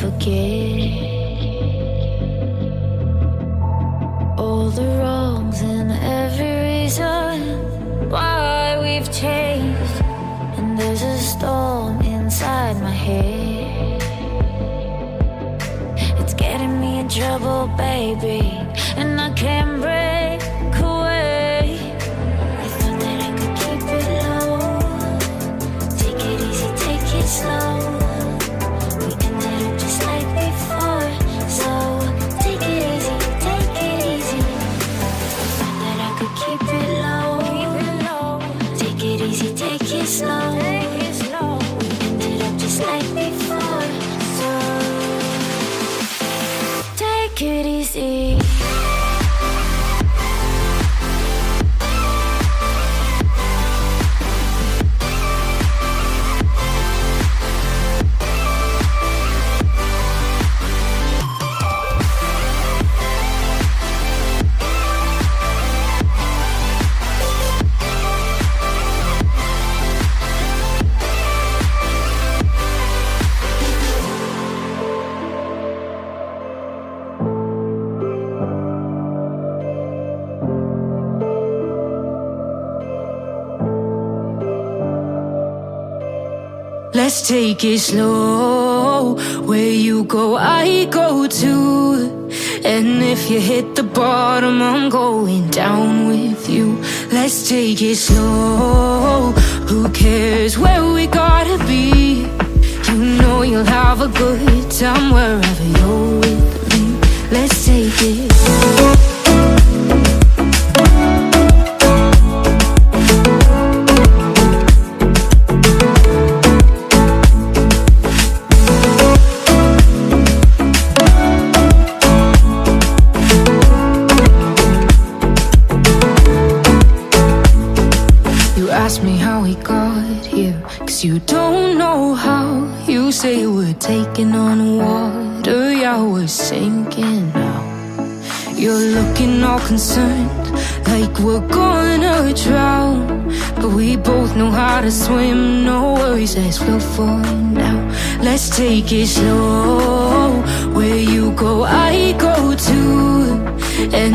forget all the wrongs and every reason why we've changed. And there's a storm inside my head, it's getting me in trouble, baby, and I can't break away. I thought that I could keep it low, take it easy, take it slow. We ended up just like before, so take it easy, take it easy. I thought that I could keep it low, take it easy, take it slow. We ended up just like before, so take it easy. Let's take it slow. Where you go, I go too. And if you hit the bottom, I'm going down with you. Let's take it slow. Who cares where we gotta be? You know you'll have a good time wherever you're with me. Let's take it slow. Ask me how we got here, 'cause you don't know how. You say we're taking on water, yeah, we're sinking now. You're looking all concerned, like we're gonna drown. But we both know how to swim, no worries as we'll fall now. Let's take it slow. Where you go, I go too. And